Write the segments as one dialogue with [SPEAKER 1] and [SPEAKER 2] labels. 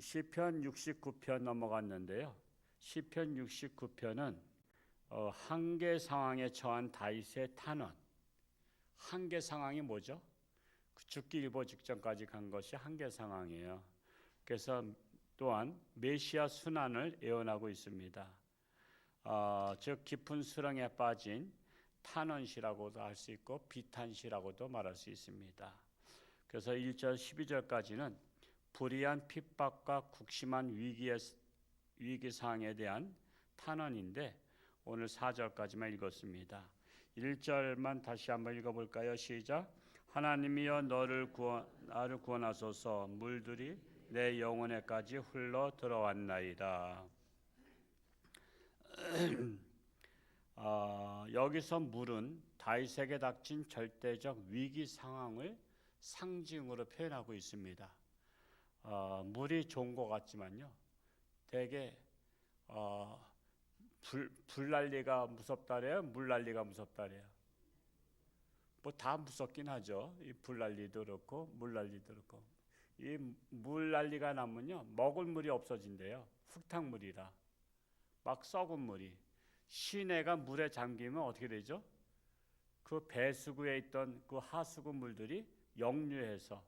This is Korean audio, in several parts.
[SPEAKER 1] 시편 69편 넘어갔는데요. 시편 69편은 한계 상황에 처한 다윗의 탄원. 한계 상황이 뭐죠? 죽기 일보 직전까지 간 것이 한계 상황이에요. 그래서 또한 메시아 순환을 예언하고 있습니다. 즉 깊은 수렁에 빠진 탄원시라고도 할 수 있고 비탄시라고도 말할 수 있습니다. 그래서 1절 12절까지는 불의한 핍박과 국심한 위기 상황에 대한 탄원인데 오늘 4절까지만 읽었습니다. 1절만 다시 한번 읽어볼까요? 시작. 하나님이여 나를 구원하소서. 물들이 내 영혼에까지 흘러 들어왔나이다. 여기서 물은 다윗에게 닥친 절대적 위기 상황을 상징으로 표현하고 있습니다. 물이 좋은 것 같지만요, 되게 불난리가 무섭다래요, 물난리가 무섭다래요. 뭐 다 무섭긴 하죠. 이 불난리도 그렇고 물난리도 그렇고. 이 물난리가 나면요, 먹을 물이 없어진대요. 흙탕물이라 막 썩은 물이. 시내가 물에 잠기면 어떻게 되죠? 그 배수구에 있던 그 하수구 물들이 역류해서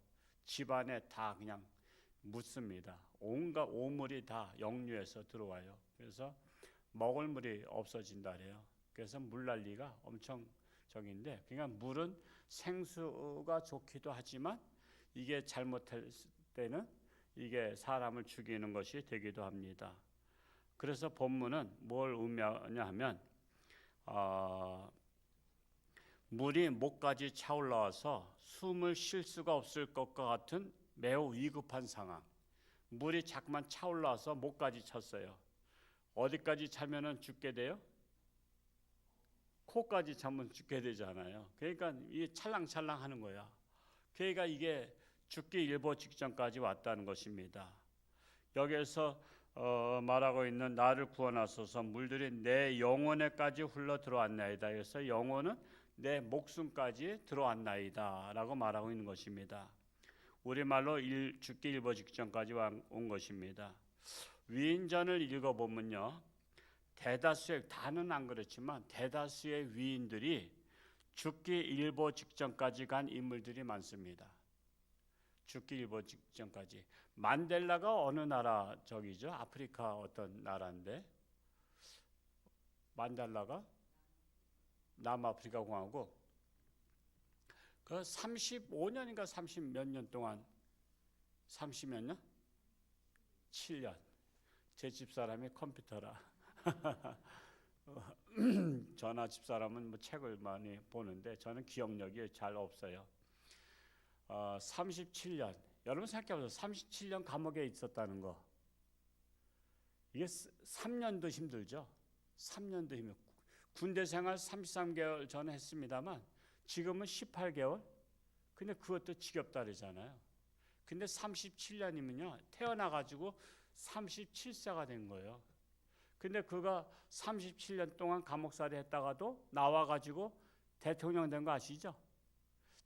[SPEAKER 1] 집안에 다 그냥 묻습니다. 온갖 오물이 다 역류해서 들어와요. 그래서 먹을 물이 없어진다 그래요. 그래서 물난리가 엄청 적인데, 그러니까 물은 생수가 좋기도 하지만 이게 잘못했을 때는 이게 사람을 죽이는 것이 되기도 합니다. 그래서 본문은 뭘 의미하냐 하면 물이 목까지 차올라와서 숨을 쉴 수가 없을 것과 같은 매우 위급한 상황. 물이 자꾸만 차올라와서 목까지 찼어요. 어디까지 차면은 죽게 돼요? 코까지 차면 죽게 되잖아요. 그러니까 이게 찰랑찰랑 하는 거야. 그러니까 이게 죽기 일보 직전까지 왔다는 것입니다. 여기에서 말하고 있는 나를 구원하소서. 물들이 내 영혼에까지 흘러 들어왔나이다. 그래서 영혼은 내 목숨까지 들어왔나이다 라고 말하고 있는 것입니다. 우리말로 죽기 일보 직전까지 온 것입니다. 위인전을 읽어보면요, 대다수의, 다는 안 그렇지만 대다수의 위인들이 죽기 일보 직전까지 간 인물들이 많습니다. 죽기 일보 직전까지. 만델라가 어느 나라 적이죠? 아프리카 어떤 나라인데, 만델라가 남아프리카 공화국 그 35년인가 30 몇 년 동안, 30 몇 년? 7년. 제 집사람이 컴퓨터라 전화 집사람은 뭐 책을 많이 보는데 저는 기억력이 잘 없어요. 37년. 여러분 생각해보세요. 37년 감옥에 있었다는 거. 이게 3년도 힘들죠. 3년도 힘들고. 군대 생활 33개월 전에 했습니다만 지금은 18개월. 근데 그것도 지겹다 그러잖아요. 근데 37년이면요, 태어나가지고 37세가 된 거예요. 근데 그가 37년 동안 감옥살이 했다가도 나와가지고 대통령 된 거 아시죠?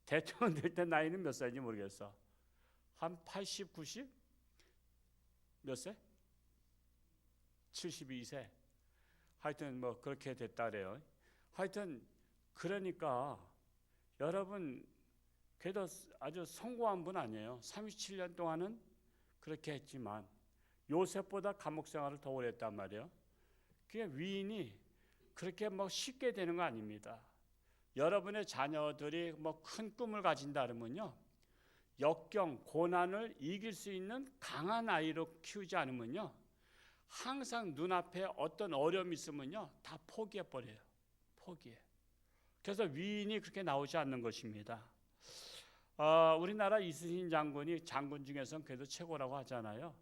[SPEAKER 1] 대통령 될 때 나이는 몇 살인지 모르겠어. 한 80, 90? 몇 세? 72세. 하여튼 뭐 그렇게 됐다 그래요. 하여튼 그러니까 여러분, 그래도 아주 성공한 분 아니에요. 37년 동안은 그렇게 했지만 요셉보다 감옥 생활을 더 오래 했단 말이에요. 그게 위인이 그렇게 뭐 쉽게 되는 거 아닙니다. 여러분의 자녀들이 뭐 큰 꿈을 가진다 그러면요, 역경, 고난을 이길 수 있는 강한 아이로 키우지 않으면요, 항상 눈앞에 어떤 어려움이 있으면요, 다 포기해버려요. 포기해. 그래서 위인이 그렇게 나오지 않는 것입니다. 우리나라 이순신 장군이 장군 중에서는 그래도 최고라고 하잖아요.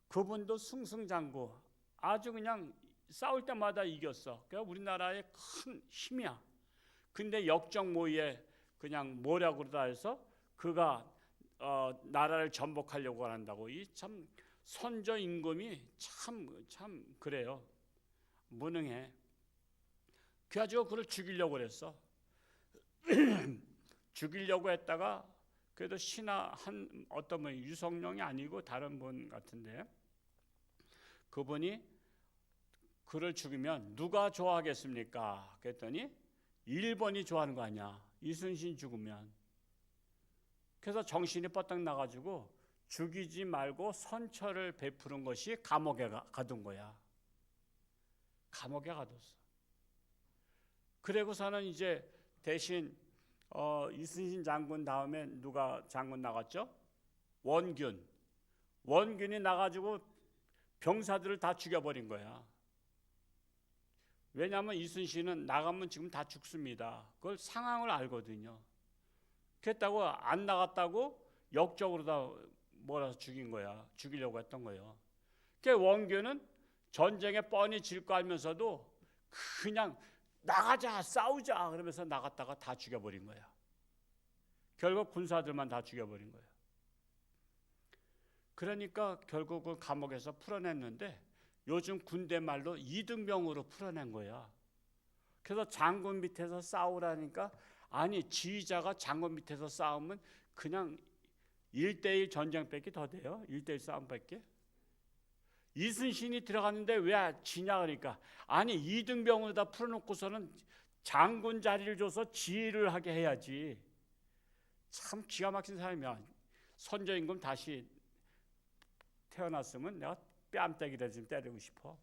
[SPEAKER 1] 그분도 승승장구, 아주 그냥 싸울 때마다 이겼어. 그러니까 우리나라의 큰 힘이야. 근데 역적모의에 그냥 뭐라고 그러다 해서 그가 나라를 전복하려고 한다고. 이 참 선조 임금이 참 그래요. 무능해. 그래가지고 그를 죽이려고 그랬어. 죽이려고 했다가 그래도 신하 한 어떤 분 유성룡이 아니고 다른 분 같은데 그분이 그를 죽이면 누가 좋아하겠습니까? 그랬더니 1번이 좋아하는 거 아니야. 이순신 죽으면. 그래서 정신이 뻗딱 나가지고 죽이지 말고 선처를 베푸는 것이 감옥에 가둔 거야. 감옥에 가뒀어. 그리고서는 이제 대신 이순신 장군 다음에 누가 장군 나갔죠? 원균. 원균이 나가지고 병사들을 다 죽여버린 거야. 왜냐하면 이순신은 나가면 지금 다 죽습니다. 그걸 상황을 알거든요. 그랬다고 안 나갔다고 역적으로 다 몰아서 죽인 거야. 죽이려고 했던 거예요. 그러니까 원균은 전쟁에 뻔히 질 거 알면서도 그냥 나가자 싸우자 그러면서 나갔다가 다 죽여버린 거야. 결국 군사들만 다 죽여버린 거야. 그러니까 결국은 감옥에서 풀어냈는데 요즘 군대 말로 이등병으로 풀어낸 거야. 그래서 장군 밑에서 싸우라니까 아니 지휘자가 장군 밑에서 싸우면 그냥 1대1 전쟁밖에 더 돼요. 1대1 싸움밖에. 이순신이 들어갔는데 왜 지냐 그러니까 아니 이등병으로 다 풀어놓고서는 장군 자리를 줘서 지휘를 하게 해야지. 참 기가 막힌 사람이야. 선조임금 다시 태어났으면 내가 뺨때기를 좀 때리고 싶어.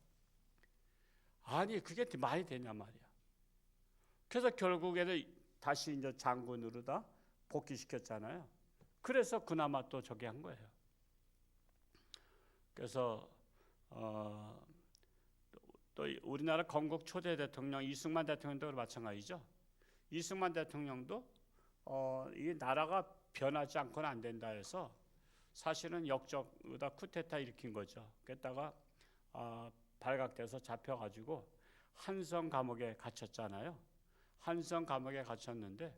[SPEAKER 1] 아니 그게 말이 되냐 말이야. 그래서 결국에는 다시 이제 장군으로 다 복귀시켰잖아요. 그래서 그나마 또 저기 한 거예요. 그래서 또 우리나라 건국 초대 대통령 이승만 대통령도 마찬가지죠. 이승만 대통령도 이 나라가 변하지 않고는 안 된다 해서 사실은 역적으로다 쿠데타 일으킨 거죠. 그랬다가 발각돼서 잡혀가지고 한성 감옥에 갇혔잖아요. 한성 감옥에 갇혔는데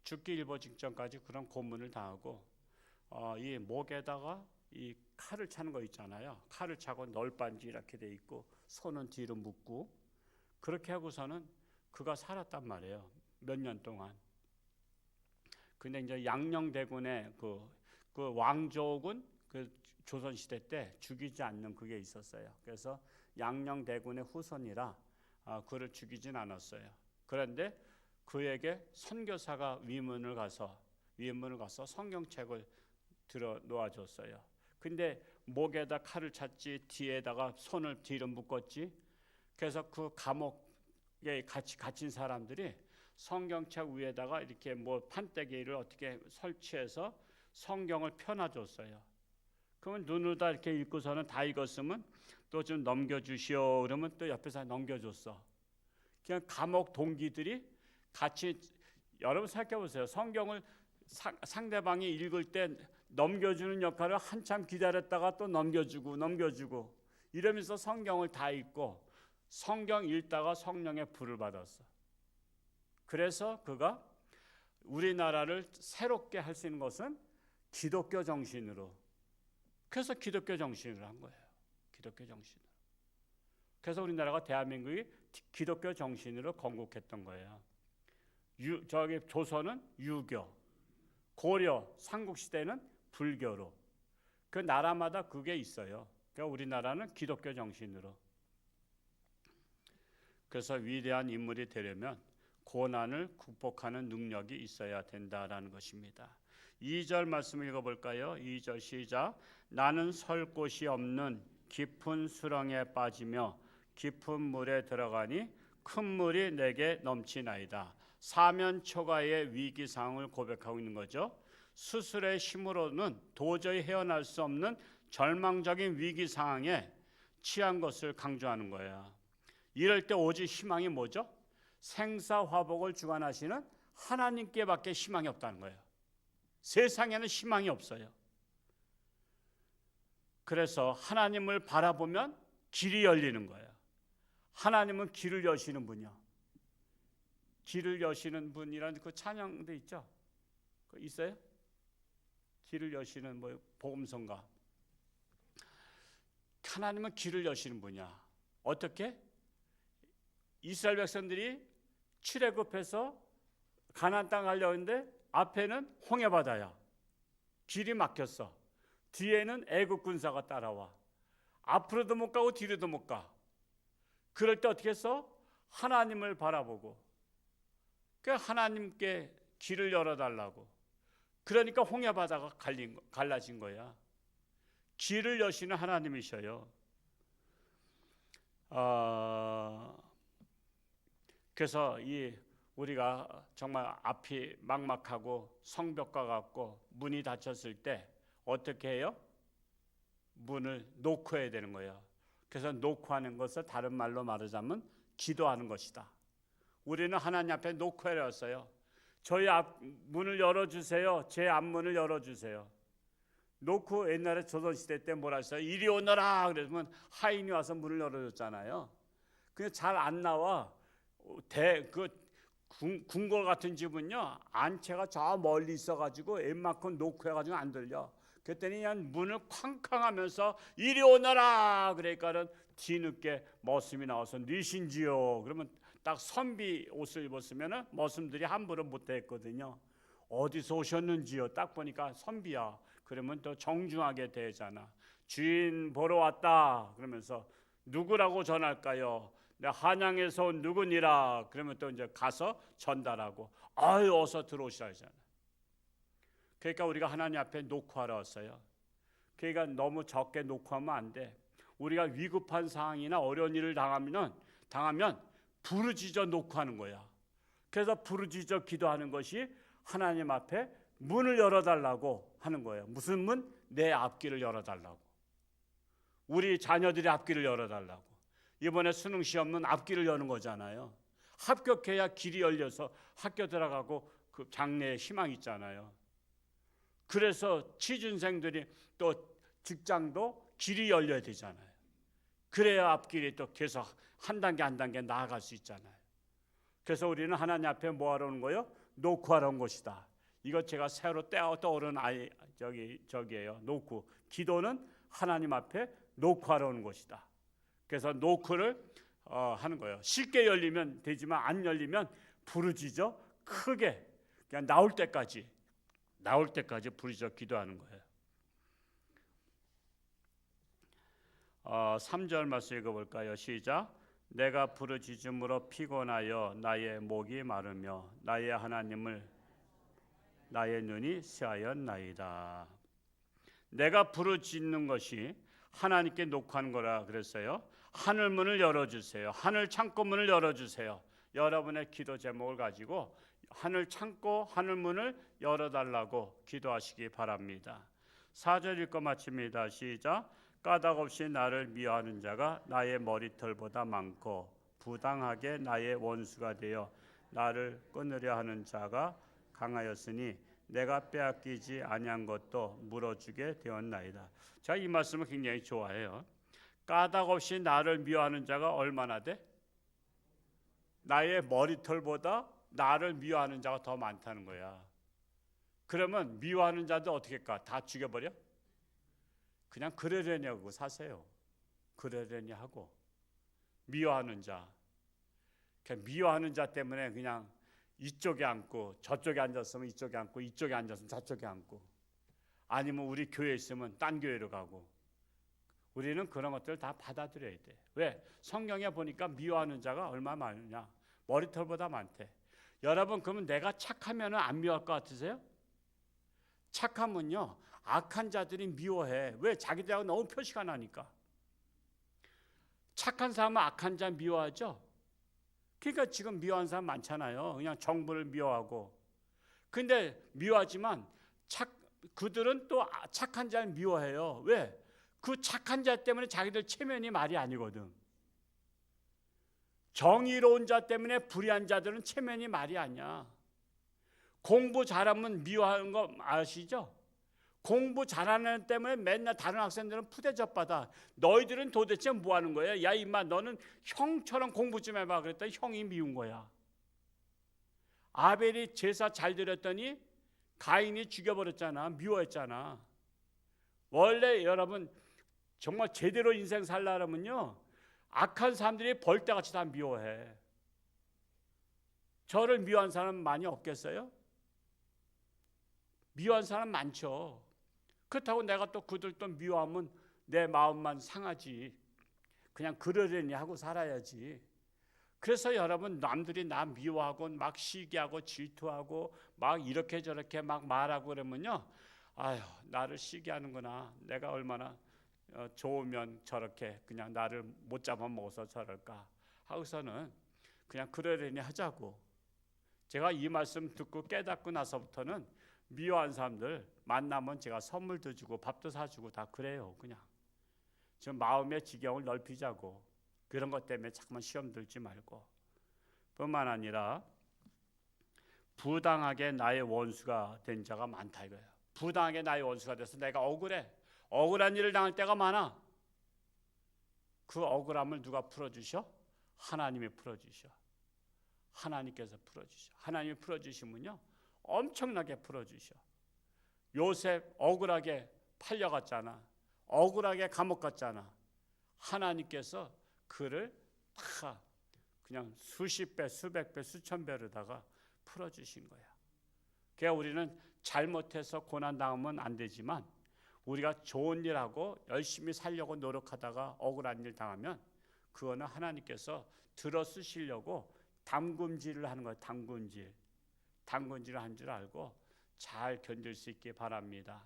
[SPEAKER 1] 죽기 일보 직전까지 그런 고문을 당하고 이 목에다가 이 칼을 차는 거 있잖아요. 칼을 차고 널빤지 이렇게 돼 있고 손은 뒤로 묶고 그렇게 하고서는 그가 살았단 말이에요. 몇 년 동안. 근데 이제 양녕대군의 그 왕조군 그 조선시대 때 죽이지 않는 그게 있었어요. 그래서 양녕대군의 후손이라 그를 죽이진 않았어요. 그런데 그에게 선교사가 위문을 가서 성경책을 들어 놓아줬어요. 근데 목에다 칼을 찼지 뒤에다가 손을 뒤로 묶었지. 그래서 그 감옥에 같이 갇힌 사람들이 성경책 위에다가 이렇게 뭐 판때기를 어떻게 설치해서 성경을 펴놔줬어요. 그러면 눈으로 다 이렇게 읽고서는 다 읽었으면 또 좀 넘겨주시오 그러면 또 옆에서 넘겨줬어. 그냥 감옥 동기들이 같이 여러분 생각해 보세요. 성경을 상대방이 읽을 때 넘겨주는 역할을 한참 기다렸다가 또 넘겨주고 이러면서 성경을 다 읽고 성경 읽다가 성령의 불을 받았어. 그래서 그가 우리나라를 새롭게 할 수 있는 것은 기독교 정신으로. 그래서 기독교 정신으로 한 거예요. 기독교 정신으로. 그래서 우리나라가 대한민국이 기독교 정신으로 건국했던 거예요. 저기 조선은 유교, 고려, 삼국시대는 불교로. 그 나라마다 그게 있어요. 그러니까 우리나라는 기독교 정신으로. 그래서 위대한 인물이 되려면 고난을 극복하는 능력이 있어야 된다라는 것입니다. 2절 말씀 읽어볼까요? 2절 시작. 나는 설 곳이 없는 깊은 수렁에 빠지며 깊은 물에 들어가니 큰 물이 내게 넘치나이다. 사면초가의 위기 상황을 고백하고 있는 거죠. 스스로의 힘으로는 도저히 헤어날 수 없는 절망적인 위기 상황에 처한 것을 강조하는 거야. 이럴 때 오직 희망이 뭐죠? 생사화복을 주관하시는 하나님께밖에 희망이 없다는 거예요. 세상에는 희망이 없어요. 그래서 하나님을 바라보면 길이 열리는 거예요. 하나님은 길을 여시는 분이요. 길을 여시는 분이라는 그 찬양도 있죠. 그 있어요? 길을 여시는 뭐 복음성가. 하나님은 길을 여시는 분이야. 어떻게? 이스라엘 백성들이 출애굽해서 가나안 땅 가려고 했는데 앞에는 홍해 바다야. 길이 막혔어. 뒤에는 애국 군사가 따라와. 앞으로도 못 가고 뒤로도 못 가. 그럴 때 어떻게 했어? 하나님을 바라보고 그 하나님께 길을 열어달라고. 그러니까 홍해바다가 갈라진 거야. 길을 여시는 하나님이셔요. 그래서 우리가 정말 앞이 막막하고 성벽과 같고 문이 닫혔을 때 어떻게 해요? 문을 놓고 해야 되는 거예요. 그래서 놓고 하는 것을 다른 말로 말하자면 기도하는 것이다. 우리는 하나님 앞에 놓고 해놨어요. 저희 앞 문을 열어주세요. 제 앞문을 열어주세요. 놓고 옛날에 조선시대 때 뭐라 했어요? 이리 오너라 그러면 하인이 와서 문을 열어줬잖아요. 근데 잘 안 나와. 궁궐 같은 집은요, 안채가 저 멀리 있어가지고 웬만큼 놓고 해가지고 안 들려. 그랬더니 그냥 문을 쾅쾅하면서 이리 오너라 그러니까는 뒤늦게 머슴이 나와서 니신지요. 그러면 딱 선비 옷을 입었으면은 머슴들이 함부로 못했거든요. 어디서 오셨는지요? 딱 보니까 선비야. 그러면 또 정중하게 대잖아. 주인 보러 왔다. 그러면서 누구라고 전할까요? 내 한양에서 온 누구니라. 그러면 또 이제 가서 전달하고 아유 어서 들어오시라 하잖아. 그러니까 우리가 하나님 앞에 놓고 하러 왔어요. 그러니까 너무 적게 놓고 하면 안 돼. 우리가 위급한 상황이나 어려운 일을 당하면 부르짖어 놓고 하는 거야. 그래서 부르짖어 기도하는 것이 하나님 앞에 문을 열어달라고 하는 거예요. 무슨 문? 내 앞길을 열어달라고. 우리 자녀들의 앞길을 열어달라고. 이번에 수능 시험은 앞길을 여는 거잖아요. 합격해야 길이 열려서 학교 들어가고 그 장래에 희망이 있잖아요. 그래서 취준생들이 또 직장도 길이 열려야 되잖아요. 그래야 앞길이 또 계속 한 단계 한 단계 나아갈 수 있잖아요. 그래서 우리는 하나님 앞에 뭐 하러 온 거예요? 놓고 하러 온 것이다. 이거 제가 새로 떠오른 저기예요. 놓고. 기도는 하나님 앞에 놓고 하러 오는 것이다. 그래서 노크를 하는 거예요. 쉽게 열리면 되지만 안 열리면 부르짖어 크게 그냥 나올 때까지 부르짖어 기도하는 거예요. 3절 말씀 읽어볼까요? 시작. 내가 부르짖음으로 피곤하여 나의 목이 마르며 나의 하나님을 나의 눈이 새하였나이다. 내가 부르짖는 것이 하나님께 녹화하는 거라 그랬어요. 하늘 문을 열어주세요. 하늘 창고 문을 열어주세요. 여러분의 기도 제목을 가지고 하늘 창고 하늘 문을 열어달라고 기도하시기 바랍니다. 4절 읽고 마칩니다. 시작. 까닭 없이 나를 미워하는 자가 나의 머리털보다 많고 부당하게 나의 원수가 되어 나를 끊으려 하는 자가 강하였으니 내가 빼앗기지 아니한 것도 물어주게 되었나이다. 자, 이 말씀을 굉장히 좋아해요. 까닭 없이 나를 미워하는 자가 얼마나 돼? 나의 머리털보다 나를 미워하는 자가 더 많다는 거야. 그러면 미워하는 자들 어떻게 할까? 다 죽여버려? 그냥 그러려니 하고 사세요. 그러려니 하고. 미워하는 자, 미워하는 자 때문에 그냥 이쪽에 앉고 저쪽에 앉았으면 이쪽에 앉고 이쪽에 앉았으면 저쪽에 앉고, 아니면 우리 교회에 있으면 딴 교회로 가고. 우리는 그런 것들을 다 받아들여야 돼. 왜? 성경에 보니까 미워하는 자가 얼마나 많으냐? 머리털보다 많대. 여러분, 그러면 내가 착하면 안 미워할 것 같으세요? 착하면요, 악한 자들이 미워해. 왜? 자기들하고 너무 표시가 나니까. 착한 사람은 악한 자 미워하죠. 그러니까 지금 미워하는 사람 많잖아요. 그냥 정부를 미워하고. 근데 미워하지만 그들은 또 착한 자를 미워해요. 왜? 그 착한 자 때문에 자기들 체면이 말이 아니거든. 정의로운 자 때문에 불의한 자들은 체면이 말이 아니야. 공부 잘하면 미워하는 거 아시죠? 공부 잘하는 애 때문에 맨날 다른 학생들은 푸대접 받아. 너희들은 도대체 뭐 하는 거야? 야 임마, 너는 형처럼 공부 좀 해봐. 그랬더니 형이 미운 거야. 아벨이 제사 잘 드렸더니 가인이 죽여버렸잖아. 미워했잖아. 원래 여러분 정말 제대로 인생 살려면요, 악한 사람들이 벌떼같이 다 미워해. 저를 미워한 사람 많이 없겠어요? 미워한 사람 많죠. 그렇다고 내가 또 그들 또 미워하면 내 마음만 상하지. 그냥 그러려니 하고 살아야지. 그래서 여러분, 남들이 나 미워하고 막 시기하고 질투하고 막 이렇게 저렇게 막 말하고 그러면요, 아유, 나를 시기하는구나. 내가 얼마나 좋으면 저렇게 그냥 나를 못 잡아먹어서 저럴까 하고서는 그냥 그러려니 하자고. 제가 이 말씀 듣고 깨닫고 나서부터는 미워한 사람들 만나면 제가 선물도 주고 밥도 사주고 다 그래요. 그냥 좀 마음의 지경을 넓히자고. 그런 것 때문에 자꾸만 시험 들지 말고. 뿐만 아니라 부당하게 나의 원수가 된 자가 많다 이거예요. 부당하게 나의 원수가 돼서 내가 억울해. 억울한 일을 당할 때가 많아. 그 억울함을 누가 풀어주셔? 하나님이 풀어주셔. 하나님께서 풀어주셔. 하나님이 풀어주시면요, 엄청나게 풀어주셔. 요셉 억울하게 팔려갔잖아. 억울하게 감옥 갔잖아. 하나님께서 그를 다 그냥 수십 배, 수백 배, 수천 배로다가 풀어주신 거야. 그러니까 우리는 잘못해서 고난당하면 안 되지만 우리가 좋은 일하고 열심히 살려고 노력하다가 억울한 일 당하면 그거는 하나님께서 들어 쓰시려고 담금질을 하는 거예요. 담금질을 한 줄 알고 잘 견딜 수 있기 바랍니다.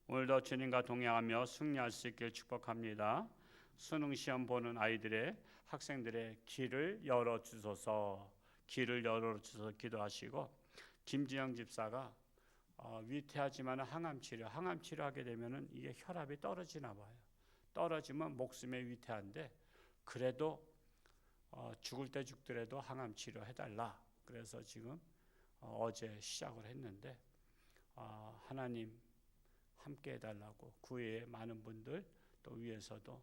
[SPEAKER 1] 오늘도 주님과 동행하며 승리할 수 있길 축복합니다. 수능 시험 보는 아이들의 학생들의 길을 열어주소서, 길을 열어주소서 기도하시고, 김진영 집사가 위태하지만 항암 치료하게 되면은 이게 혈압이 떨어지나 봐요. 떨어지면 목숨에 위태한데 그래도 죽을 때 죽더라도 항암 치료 해달라. 그래서 지금 어제 시작을 했는데 하나님 함께 해달라고. 그 외에 많은 분들 또 위에서도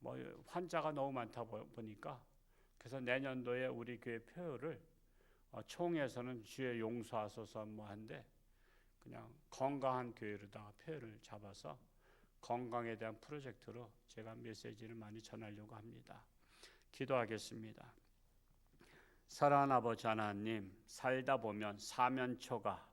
[SPEAKER 1] 뭐 환자가 너무 많다 보니까 그래서 내년도에 우리 교회 표를 총회에서는 주의 용서하소서 뭐 한데 그냥 건강한 교회로다가 표를 잡아서 건강에 대한 프로젝트로 제가 메시지를 많이 전하려고 합니다. 기도하겠습니다. 사랑하는 아버지 하나님, 살다 보면 사면초가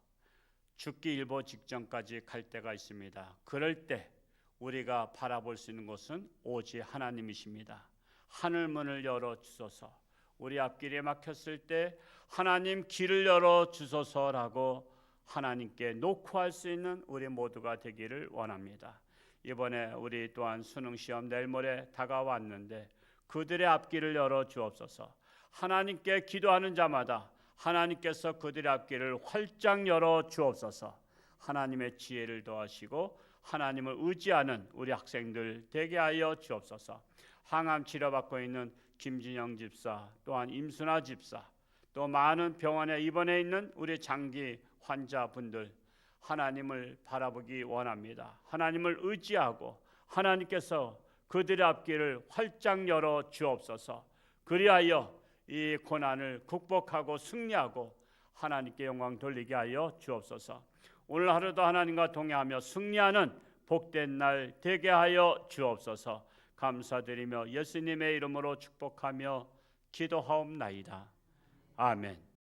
[SPEAKER 1] 죽기 일보 직전까지 갈 때가 있습니다. 그럴 때 우리가 바라볼 수 있는 것은 오직 하나님이십니다. 하늘문을 열어주소서. 우리 앞길에 막혔을 때 하나님 길을 열어주소서라고 하나님께 녹화할 수 있는 우리 모두가 되기를 원합니다. 이번에 우리 또한 수능시험 내일 모레 다가왔는데 그들의 앞길을 열어주옵소서. 하나님께 기도하는 자마다 하나님께서 그들의 앞길을 활짝 열어주옵소서. 하나님의 지혜를 더하시고 하나님을 의지하는 우리 학생들 되게 하여 주옵소서. 항암 치료받고 있는 김진영 집사, 또한 임순아 집사, 또 많은 병원에 입원해 있는 우리 장기 환자분들 하나님을 바라보기 원합니다. 하나님을 의지하고 하나님께서 그들의 앞길을 활짝 열어 주옵소서. 그리하여 이 고난을 극복하고 승리하고 하나님께 영광 돌리게 하여 주옵소서. 오늘 하루도 하나님과 동행하며 승리하는 복된 날 되게 하여 주옵소서. 감사드리며 예수님의 이름으로 축복하며 기도하옵나이다. 아멘.